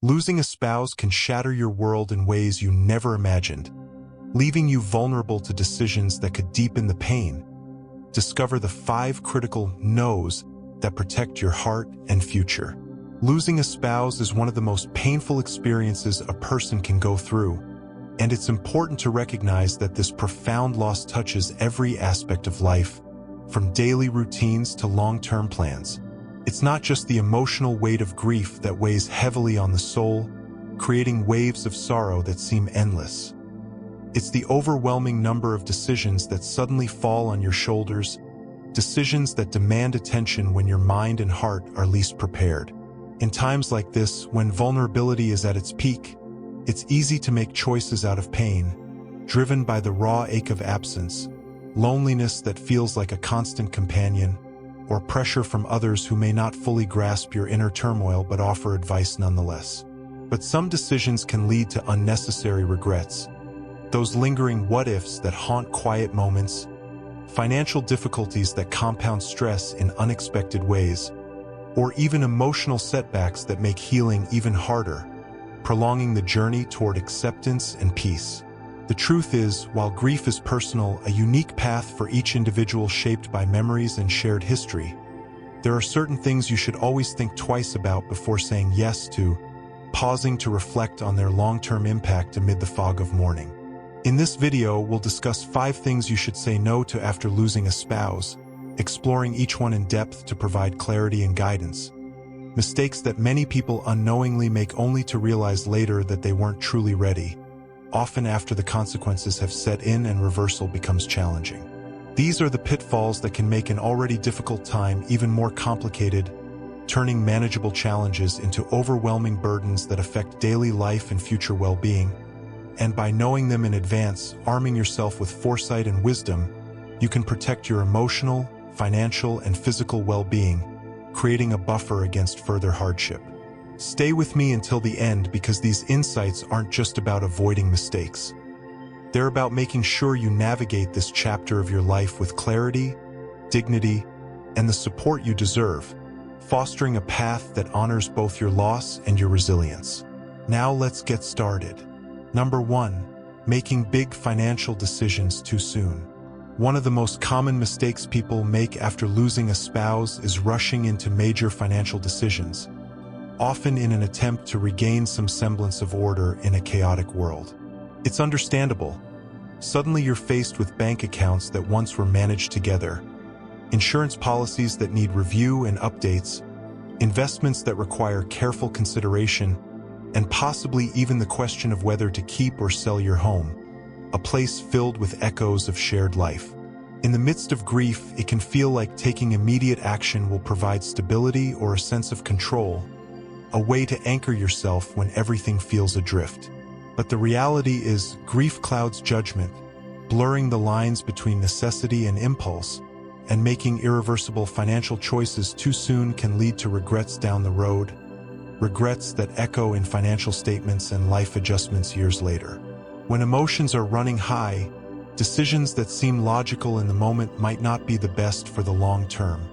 Losing a spouse can shatter your world in ways you never imagined, leaving you vulnerable to decisions that could deepen the pain. Discover the 5 critical no's that protect your heart and future. Losing a spouse is one of the most painful experiences a person can go through, and it's important to recognize that this profound loss touches every aspect of life, from daily routines to long-term plans. It's not just the emotional weight of grief that weighs heavily on the soul, creating waves of sorrow that seem endless. It's the overwhelming number of decisions that suddenly fall on your shoulders, decisions that demand attention when your mind and heart are least prepared. In times like this, when vulnerability is at its peak, it's easy to make choices out of pain, driven by the raw ache of absence, loneliness that feels like a constant companion, or pressure from others who may not fully grasp your inner turmoil but offer advice nonetheless. But some decisions can lead to unnecessary regrets, those lingering what-ifs that haunt quiet moments, financial difficulties that compound stress in unexpected ways, or even emotional setbacks that make healing even harder, prolonging the journey toward acceptance and peace. The truth is, while grief is personal, a unique path for each individual shaped by memories and shared history, there are certain things you should always think twice about before saying yes to, pausing to reflect on their long-term impact amid the fog of mourning. In this video, we'll discuss 5 things you should say no to after losing a spouse, exploring each one in depth to provide clarity and guidance. Mistakes that many people unknowingly make only to realize later that they weren't truly ready, often after the consequences have set in and reversal becomes challenging. These are the pitfalls that can make an already difficult time even more complicated, turning manageable challenges into overwhelming burdens that affect daily life and future well-being. And by knowing them in advance, arming yourself with foresight and wisdom, you can protect your emotional, financial, and physical well-being, creating a buffer against further hardship. Stay with me until the end because these insights aren't just about avoiding mistakes. They're about making sure you navigate this chapter of your life with clarity, dignity, and the support you deserve, fostering a path that honors both your loss and your resilience. Now let's get started. Number 1. Making big financial decisions too soon. One of the most common mistakes people make after losing a spouse is rushing into major financial decisions, often in an attempt to regain some semblance of order in a chaotic world. It's understandable. Suddenly you're faced with bank accounts that once were managed together, insurance policies that need review and updates, investments that require careful consideration, and possibly even the question of whether to keep or sell your home, a place filled with echoes of shared life. In the midst of grief, it can feel like taking immediate action will provide stability or a sense of control, a way to anchor yourself when everything feels adrift. But the reality is, grief clouds judgment, blurring the lines between necessity and impulse, and making irreversible financial choices too soon can lead to regrets down the road, regrets that echo in financial statements and life adjustments years later. When emotions are running high, decisions that seem logical in the moment might not be the best for the long term,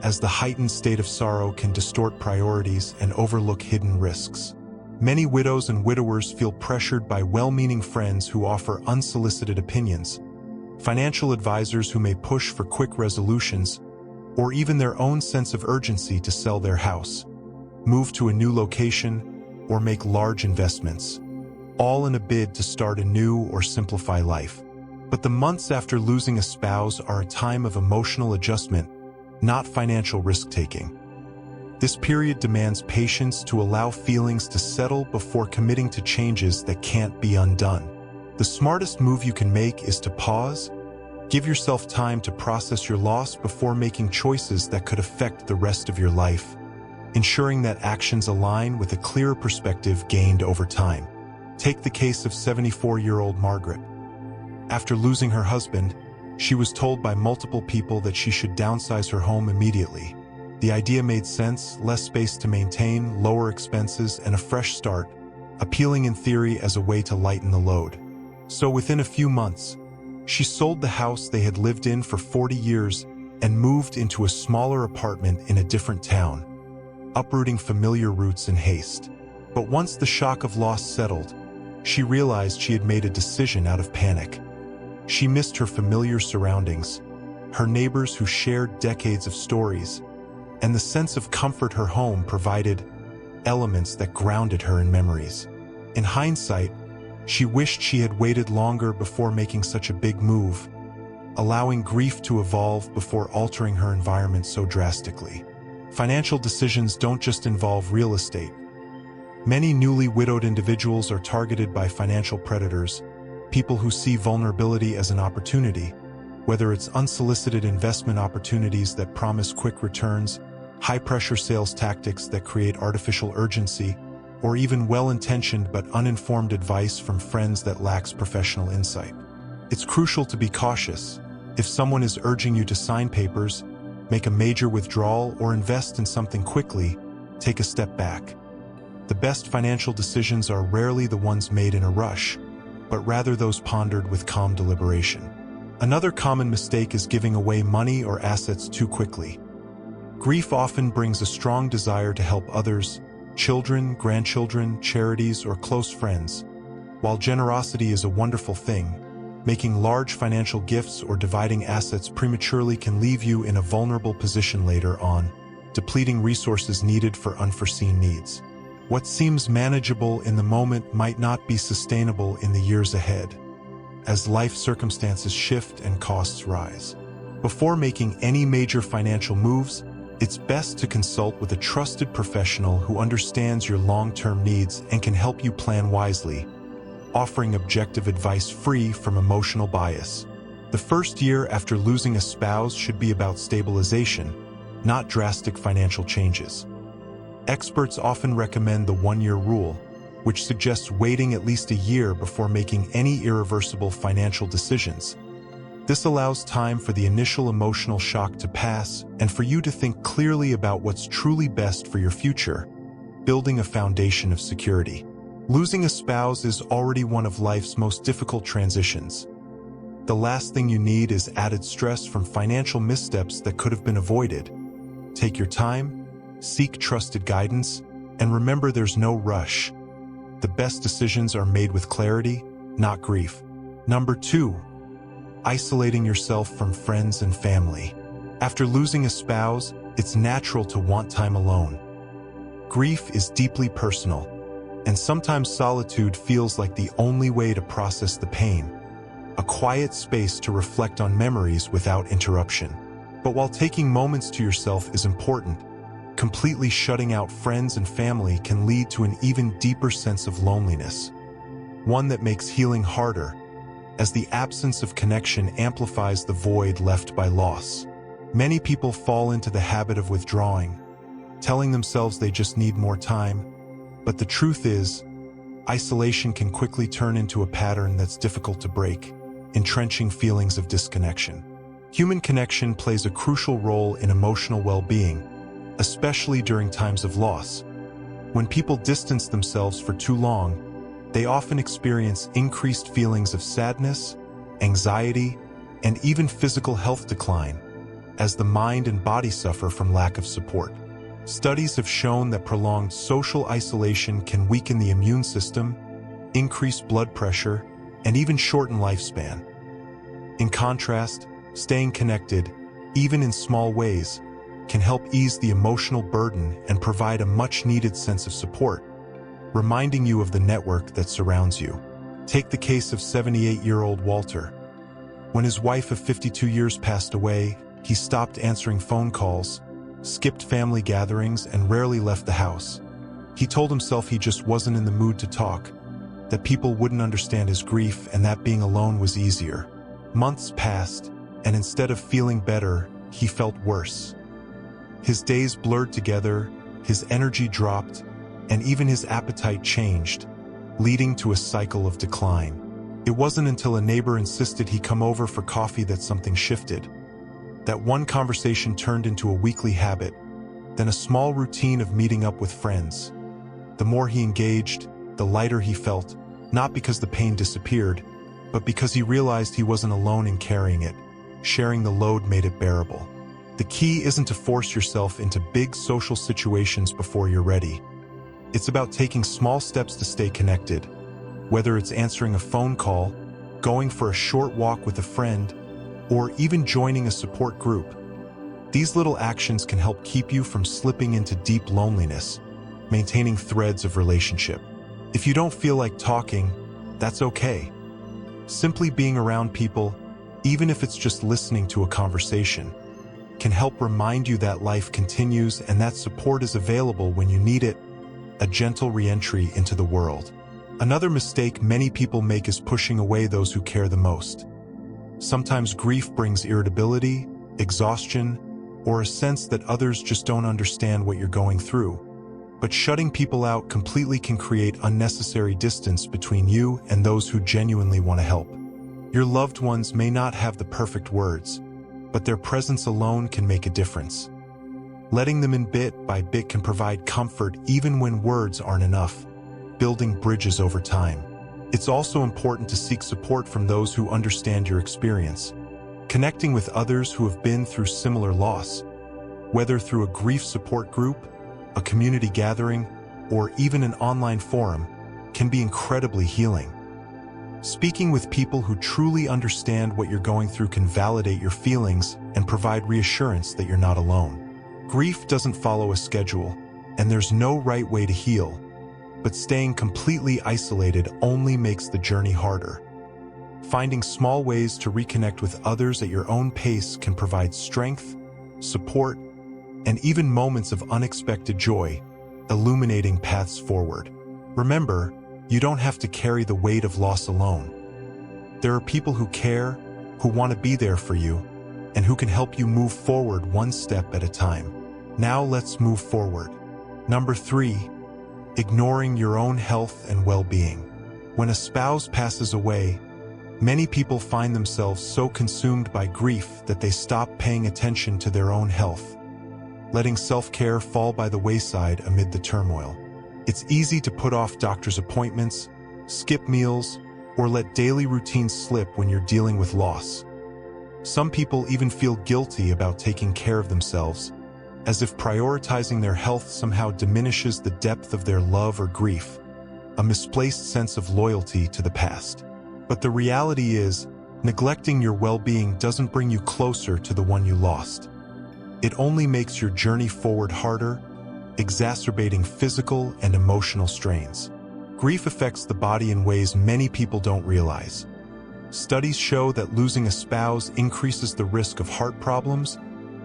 as the heightened state of sorrow can distort priorities and overlook hidden risks. Many widows and widowers feel pressured by well-meaning friends who offer unsolicited opinions, financial advisors who may push for quick resolutions, or even their own sense of urgency to sell their house, move to a new location, or make large investments, all in a bid to start a new or simplify life. But the months after losing a spouse are a time of emotional adjustment, not financial risk-taking. This period demands patience to allow feelings to settle before committing to changes that can't be undone. The smartest move you can make is to pause, give yourself time to process your loss before making choices that could affect the rest of your life, ensuring that actions align with a clearer perspective gained over time. Take the case of 74-year-old Margaret. After losing her husband, she was told by multiple people that she should downsize her home immediately. The idea made sense: less space to maintain, lower expenses, and a fresh start, appealing in theory as a way to lighten the load. So within a few months, she sold the house they had lived in for 40 years and moved into a smaller apartment in a different town, uprooting familiar roots in haste. But once the shock of loss settled, she realized she had made a decision out of panic. She missed her familiar surroundings, her neighbors who shared decades of stories, and the sense of comfort her home provided, elements that grounded her in memories. In hindsight, she wished she had waited longer before making such a big move, allowing grief to evolve before altering her environment so drastically. Financial decisions don't just involve real estate. Many newly widowed individuals are targeted by financial predators, people who see vulnerability as an opportunity, whether it's unsolicited investment opportunities that promise quick returns, high-pressure sales tactics that create artificial urgency, or even well-intentioned but uninformed advice from friends that lacks professional insight. It's crucial to be cautious. If someone is urging you to sign papers, make a major withdrawal, or invest in something quickly, take a step back. The best financial decisions are rarely the ones made in a rush, but rather those pondered with calm deliberation. Another common mistake is giving away money or assets too quickly. Grief often brings a strong desire to help others, children, grandchildren, charities, or close friends. While generosity is a wonderful thing, making large financial gifts or dividing assets prematurely can leave you in a vulnerable position later on, depleting resources needed for unforeseen needs. What seems manageable in the moment might not be sustainable in the years ahead, as life circumstances shift and costs rise. Before making any major financial moves, it's best to consult with a trusted professional who understands your long-term needs and can help you plan wisely, offering objective advice free from emotional bias. The first year after losing a spouse should be about stabilization, not drastic financial changes. Experts often recommend the one-year rule, which suggests waiting at least a year before making any irreversible financial decisions. This allows time for the initial emotional shock to pass and for you to think clearly about what's truly best for your future, building a foundation of security. Losing a spouse is already one of life's most difficult transitions. The last thing you need is added stress from financial missteps that could have been avoided. Take your time, seek trusted guidance, and remember there's no rush. The best decisions are made with clarity, not grief. Number 2, isolating yourself from friends and family. After losing a spouse, it's natural to want time alone. Grief is deeply personal, and sometimes solitude feels like the only way to process the pain, a quiet space to reflect on memories without interruption. But while taking moments to yourself is important, completely shutting out friends and family can lead to an even deeper sense of loneliness, one that makes healing harder, as the absence of connection amplifies the void left by loss. Many people fall into the habit of withdrawing, telling themselves they just need more time, but the truth is, isolation can quickly turn into a pattern that's difficult to break, entrenching feelings of disconnection. Human connection plays a crucial role in emotional well-being, especially during times of loss. When people distance themselves for too long, they often experience increased feelings of sadness, anxiety, and even physical health decline, as the mind and body suffer from lack of support. Studies have shown that prolonged social isolation can weaken the immune system, increase blood pressure, and even shorten lifespan. In contrast, staying connected, even in small ways, can help ease the emotional burden and provide a much-needed sense of support, reminding you of the network that surrounds you. Take the case of 78-year-old Walter. When his wife of 52 years passed away, he stopped answering phone calls, skipped family gatherings, and rarely left the house. He told himself he just wasn't in the mood to talk, that people wouldn't understand his grief, and that being alone was easier. Months passed, and instead of feeling better, he felt worse. His days blurred together, his energy dropped, and even his appetite changed, leading to a cycle of decline. It wasn't until a neighbor insisted he come over for coffee that something shifted. That one conversation turned into a weekly habit, then a small routine of meeting up with friends. The more he engaged, the lighter he felt, not because the pain disappeared, but because he realized he wasn't alone in carrying it. Sharing the load made it bearable. The key isn't to force yourself into big social situations before you're ready. It's about taking small steps to stay connected, whether it's answering a phone call, going for a short walk with a friend, or even joining a support group. These little actions can help keep you from slipping into deep loneliness, maintaining threads of relationship. If you don't feel like talking, that's okay. Simply being around people, even if it's just listening to a conversation, can help remind you that life continues and that support is available when you need it, a gentle re-entry into the world. Another mistake many people make is pushing away those who care the most. Sometimes grief brings irritability, exhaustion, or a sense that others just don't understand what you're going through. But shutting people out completely can create unnecessary distance between you and those who genuinely want to help. Your loved ones may not have the perfect words, but their presence alone can make a difference. Letting them in bit by bit can provide comfort even when words aren't enough, building bridges over time. It's also important to seek support from those who understand your experience. Connecting with others who have been through similar loss, whether through a grief support group, a community gathering, or even an online forum, can be incredibly healing. Speaking with people who truly understand what you're going through can validate your feelings and provide reassurance that you're not alone. Grief doesn't follow a schedule, and there's no right way to heal, but staying completely isolated only makes the journey harder. Finding small ways to reconnect with others at your own pace can provide strength, support, and even moments of unexpected joy, illuminating paths forward. Remember, you don't have to carry the weight of loss alone. There are people who care, who want to be there for you, and who can help you move forward one step at a time. Now let's move forward. Number 3, ignoring your own health and well-being. When a spouse passes away, many people find themselves so consumed by grief that they stop paying attention to their own health, letting self-care fall by the wayside amid the turmoil. It's easy to put off doctor's appointments, skip meals, or let daily routines slip when you're dealing with loss. Some people even feel guilty about taking care of themselves, as if prioritizing their health somehow diminishes the depth of their love or grief, a misplaced sense of loyalty to the past. But the reality is, neglecting your well-being doesn't bring you closer to the one you lost. It only makes your journey forward harder, exacerbating physical and emotional strains. Grief affects the body in ways many people don't realize. Studies show that losing a spouse increases the risk of heart problems,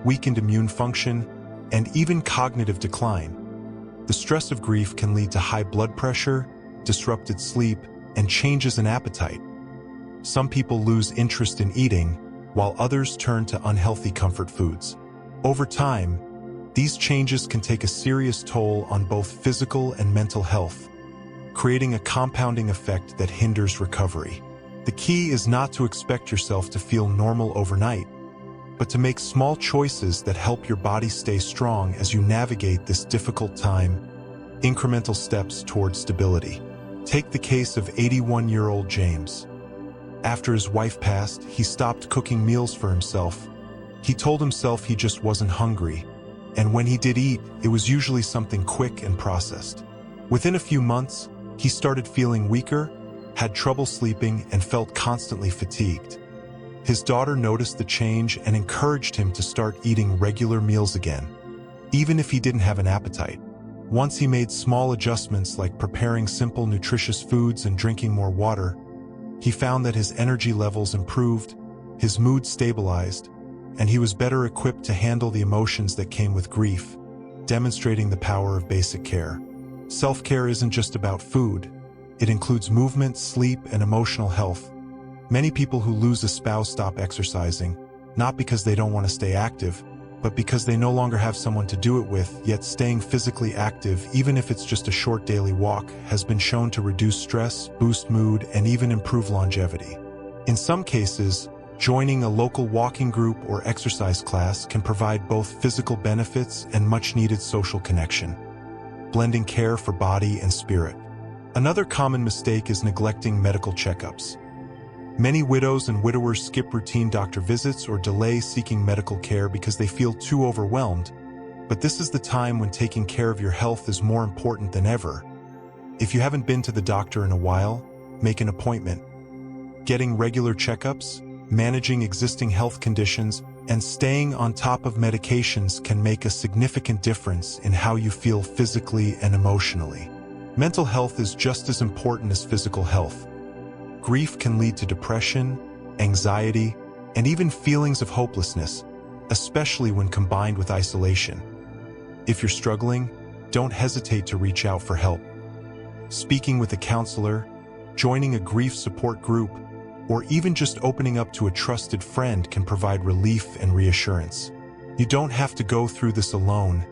weakened immune function, and even cognitive decline. The stress of grief can lead to high blood pressure, disrupted sleep, and changes in appetite. Some people lose interest in eating, while others turn to unhealthy comfort foods. Over time, these changes can take a serious toll on both physical and mental health, creating a compounding effect that hinders recovery. The key is not to expect yourself to feel normal overnight, but to make small choices that help your body stay strong as you navigate this difficult time, incremental steps toward stability. Take the case of 81-year-old James. After his wife passed, he stopped cooking meals for himself. He told himself he just wasn't hungry, and when he did eat, it was usually something quick and processed. Within a few months, he started feeling weaker, had trouble sleeping, and felt constantly fatigued. His daughter noticed the change and encouraged him to start eating regular meals again, even if he didn't have an appetite. Once he made small adjustments like preparing simple nutritious foods and drinking more water, he found that his energy levels improved, his mood stabilized, and he was better equipped to handle the emotions that came with grief, demonstrating the power of basic care. Self-care isn't just about food. It includes movement, sleep, and emotional health. Many people who lose a spouse stop exercising, not because they don't want to stay active, but because they no longer have someone to do it with. Yet staying physically active, even if it's just a short daily walk, has been shown to reduce stress, boost mood, and even improve longevity. In some cases, joining a local walking group or exercise class can provide both physical benefits and much-needed social connection, blending care for body and spirit. Another common mistake is neglecting medical checkups. Many widows and widowers skip routine doctor visits or delay seeking medical care because they feel too overwhelmed, But this is the time when taking care of your health is more important than ever. If you haven't been to the doctor in a while, make an appointment. Getting regular checkups, managing existing health conditions, and staying on top of medications can make a significant difference in how you feel physically and emotionally. Mental health is just as important as physical health. Grief can lead to depression, anxiety, and even feelings of hopelessness, especially when combined with isolation. If you're struggling, don't hesitate to reach out for help. Speaking with a counselor, joining a grief support group, or even just opening up to a trusted friend can provide relief and reassurance. You don't have to go through this alone,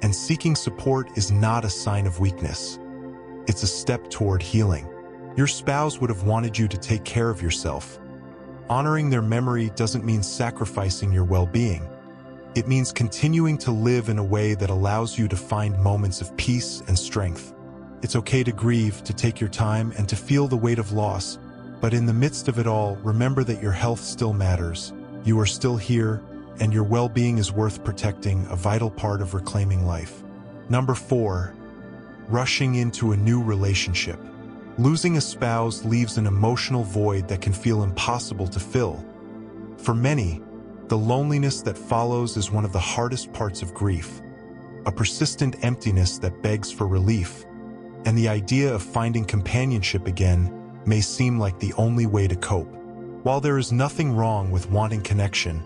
and seeking support is not a sign of weakness. It's a step toward healing. Your spouse would have wanted you to take care of yourself. Honoring their memory doesn't mean sacrificing your well-being. It means continuing to live in a way that allows you to find moments of peace and strength. It's okay to grieve, to take your time, and to feel the weight of loss. But in the midst of it all, remember that your health still matters. You are still here, and your well-being is worth protecting, a vital part of reclaiming life. Number 4, rushing into a new relationship. Losing a spouse leaves an emotional void that can feel impossible to fill. For many, the loneliness that follows is one of the hardest parts of grief, a persistent emptiness that begs for relief, and the idea of finding companionship again may seem like the only way to cope. While there is nothing wrong with wanting connection,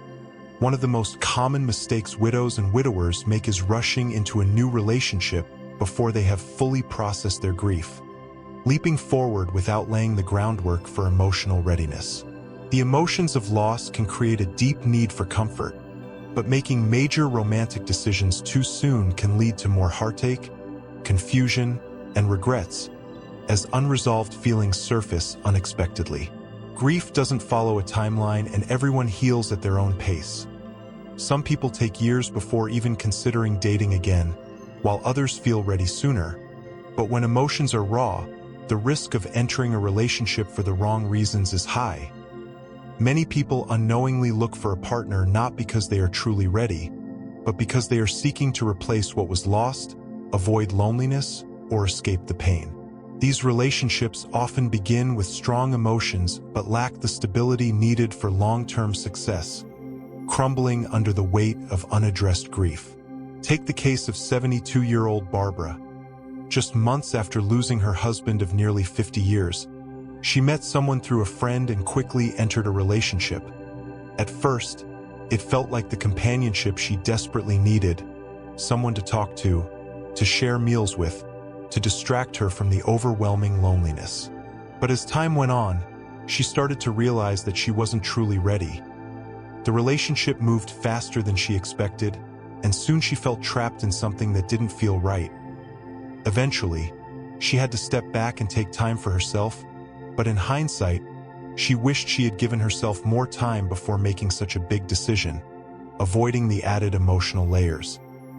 one of the most common mistakes widows and widowers make is rushing into a new relationship before they have fully processed their grief, leaping forward without laying the groundwork for emotional readiness. The emotions of loss can create a deep need for comfort, but making major romantic decisions too soon can lead to more heartache, confusion, and regrets, as unresolved feelings surface unexpectedly. Grief doesn't follow a timeline, and everyone heals at their own pace. Some people take years before even considering dating again, while others feel ready sooner. But when emotions are raw, the risk of entering a relationship for the wrong reasons is high. Many people unknowingly look for a partner not because they are truly ready, but because they are seeking to replace what was lost, avoid loneliness, or escape the pain. These relationships often begin with strong emotions but lack the stability needed for long-term success, crumbling under the weight of unaddressed grief. Take the case of 72-year-old Barbara. Just months after losing her husband of nearly 50 years, she met someone through a friend and quickly entered a relationship. At first, it felt like the companionship she desperately needed, someone to talk to share meals with, to distract her from the overwhelming loneliness. But as time went on, she started to realize that she wasn't truly ready. The relationship moved faster than she expected, and soon she felt trapped in something that didn't feel right. Eventually, she had to step back and take time for herself, but in hindsight, she wished she had given herself more time before making such a big decision, avoiding the added emotional layers.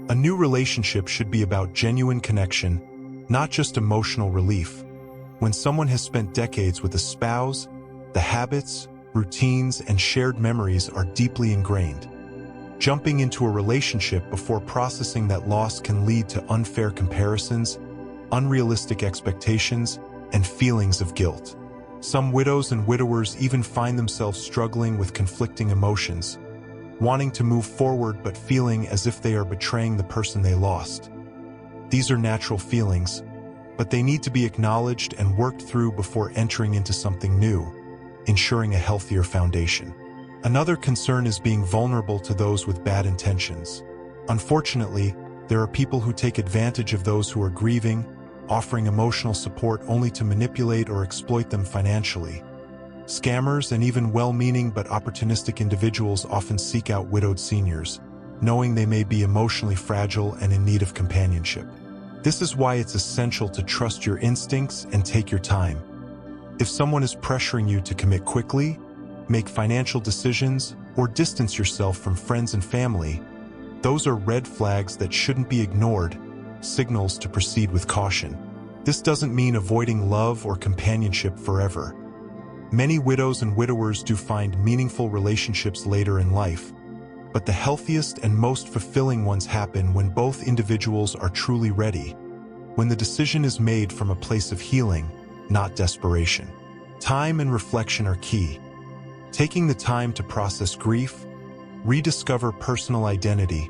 A new relationship should be about genuine connection, not just emotional relief. When someone has spent decades with a spouse, the habits, routines, and shared memories are deeply ingrained. Jumping into a relationship before processing that loss can lead to unfair comparisons, unrealistic expectations, and feelings of guilt. Some widows and widowers even find themselves struggling with conflicting emotions, wanting to move forward but feeling as if they are betraying the person they lost. These are natural feelings, but they need to be acknowledged and worked through before entering into something new, ensuring a healthier foundation. Another concern is being vulnerable to those with bad intentions. Unfortunately, there are people who take advantage of those who are grieving, offering emotional support only to manipulate or exploit them financially. Scammers and even well-meaning but opportunistic individuals often seek out widowed seniors, knowing they may be emotionally fragile and in need of companionship. This is why it's essential to trust your instincts and take your time. If someone is pressuring you to commit quickly, make financial decisions, or distance yourself from friends and family, those are red flags that shouldn't be ignored, signals to proceed with caution. This doesn't mean avoiding love or companionship forever. Many widows and widowers do find meaningful relationships later in life, but the healthiest and most fulfilling ones happen when both individuals are truly ready, when the decision is made from a place of healing, not desperation. Time and reflection are key. Taking the time to process grief, rediscover personal identity,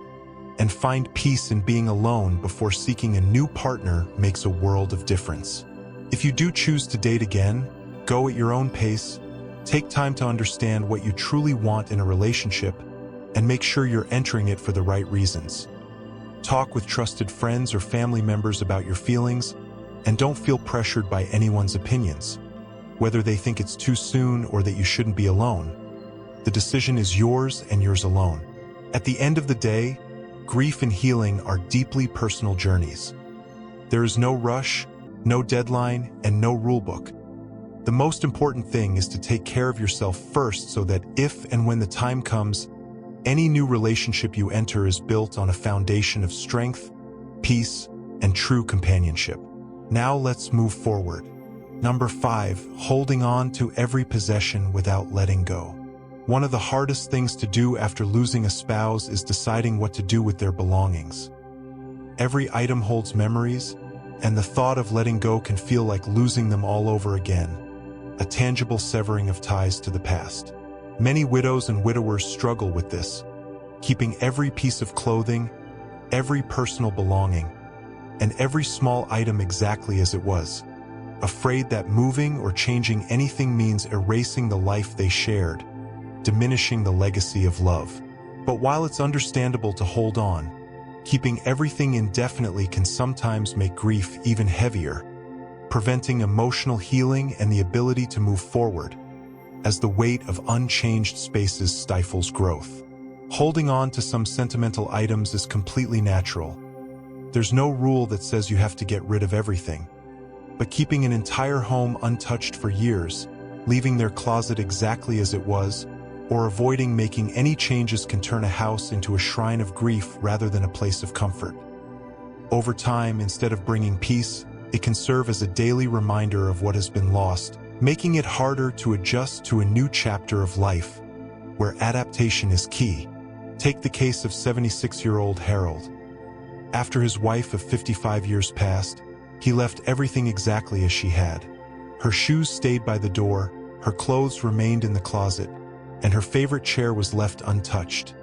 and find peace in being alone before seeking a new partner makes a world of difference. If you do choose to date again, go at your own pace, take time to understand what you truly want in a relationship, and make sure you're entering it for the right reasons. Talk with trusted friends or family members about your feelings, and don't feel pressured by anyone's opinions, whether they think it's too soon or that you shouldn't be alone. The decision is yours and yours alone. At the end of the day, grief and healing are deeply personal journeys. There is no rush, no deadline, and no rulebook. The most important thing is to take care of yourself first so that if and when the time comes, any new relationship you enter is built on a foundation of strength, peace, and true companionship. Now let's move forward. Number 5, holding on to every possession without letting go. One of the hardest things to do after losing a spouse is deciding what to do with their belongings. Every item holds memories, and the thought of letting go can feel like losing them all over again, a tangible severing of ties to the past. Many widows and widowers struggle with this, keeping every piece of clothing, every personal belonging, and every small item exactly as it was, afraid that moving or changing anything means erasing the life they shared, diminishing the legacy of love. But while it's understandable to hold on, keeping everything indefinitely can sometimes make grief even heavier, preventing emotional healing and the ability to move forward, as the weight of unchanged spaces stifles growth. Holding on to some sentimental items is completely natural. There's no rule that says you have to get rid of everything. But keeping an entire home untouched for years, leaving their closet exactly as it was, or avoiding making any changes can turn a house into a shrine of grief rather than a place of comfort. Over time, instead of bringing peace, it can serve as a daily reminder of what has been lost, making it harder to adjust to a new chapter of life, where adaptation is key. Take the case of 76-year-old Harold. After his wife of 55 years passed, he left everything exactly as she had. Her shoes stayed by the door, her clothes remained in the closet, and her favorite chair was left untouched.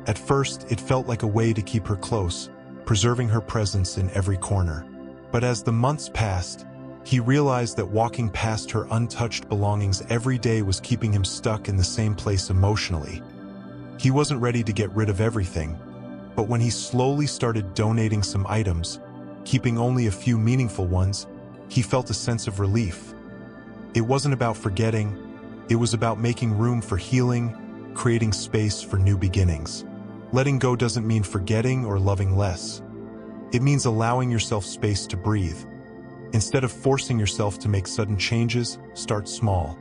At first, it felt like a way to keep her close, preserving her presence in every corner. But as the months passed, he realized that walking past her untouched belongings every day was keeping him stuck in the same place emotionally. He wasn't ready to get rid of everything, but when he slowly started donating some items, keeping only a few meaningful ones, he felt a sense of relief. It wasn't about forgetting, it was about making room for healing, creating space for new beginnings. Letting go doesn't mean forgetting or loving less. It means allowing yourself space to breathe. Instead of forcing yourself to make sudden changes, start small.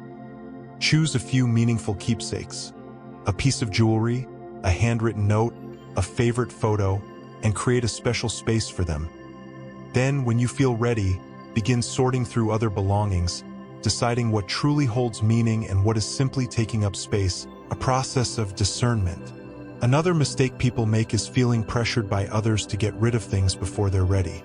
Choose a few meaningful keepsakes, a piece of jewelry, a handwritten note, a favorite photo, and create a special space for them. Then, when you feel ready, begin sorting through other belongings, deciding what truly holds meaning and what is simply taking up space, a process of discernment. Another mistake people make is feeling pressured by others to get rid of things before they're ready.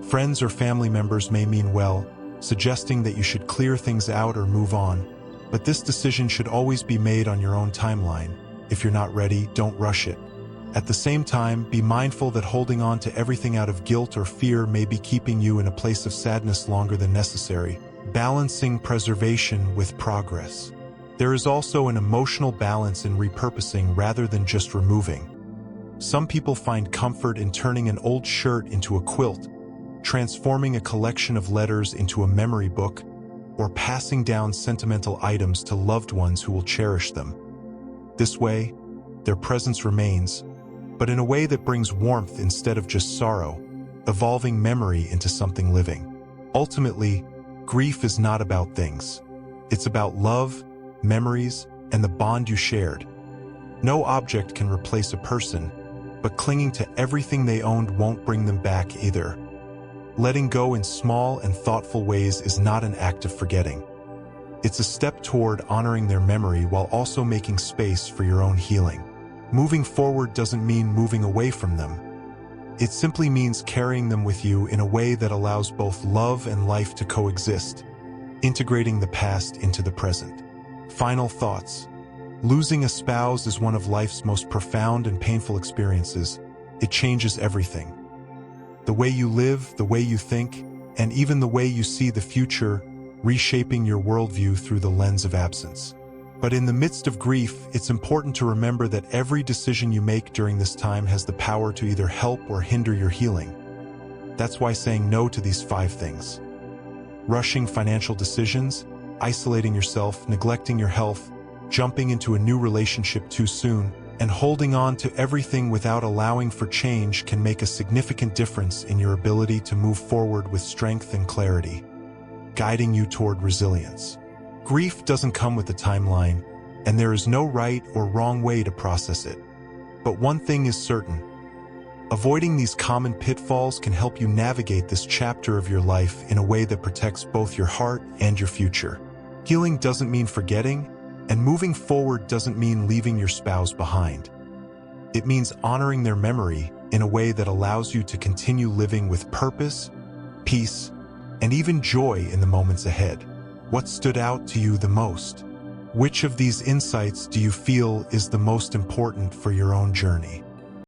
Friends or family members may mean well, suggesting that you should clear things out or move on, but this decision should always be made on your own timeline. If you're not ready, don't rush it. At the same time, be mindful that holding on to everything out of guilt or fear may be keeping you in a place of sadness longer than necessary. Balancing preservation with progress. There is also an emotional balance in repurposing rather than just removing. Some people find comfort in turning an old shirt into a quilt, transforming a collection of letters into a memory book, or passing down sentimental items to loved ones who will cherish them. This way, their presence remains, but in a way that brings warmth instead of just sorrow, evolving memory into something living. Ultimately, grief is not about things. It's about love, memories, and the bond you shared. No object can replace a person, but clinging to everything they owned won't bring them back either. Letting go in small and thoughtful ways is not an act of forgetting. It's a step toward honoring their memory while also making space for your own healing. Moving forward doesn't mean moving away from them. It simply means carrying them with you in a way that allows both love and life to coexist, integrating the past into the present. Final thoughts. Losing a spouse is one of life's most profound and painful experiences. It changes everything. The way you live, the way you think, and even the way you see the future, reshaping your worldview through the lens of absence. But in the midst of grief, it's important to remember that every decision you make during this time has the power to either help or hinder your healing. That's why saying no to these 5 things. Rushing financial decisions, isolating yourself, neglecting your health, jumping into a new relationship too soon, and holding on to everything without allowing for change can make a significant difference in your ability to move forward with strength and clarity, guiding you toward resilience. Grief doesn't come with a timeline, and there is no right or wrong way to process it. But one thing is certain. Avoiding these common pitfalls can help you navigate this chapter of your life in a way that protects both your heart and your future. Healing doesn't mean forgetting, and moving forward doesn't mean leaving your spouse behind. It means honoring their memory in a way that allows you to continue living with purpose, peace, and even joy in the moments ahead. What stood out to you the most? Which of these insights do you feel is the most important for your own journey?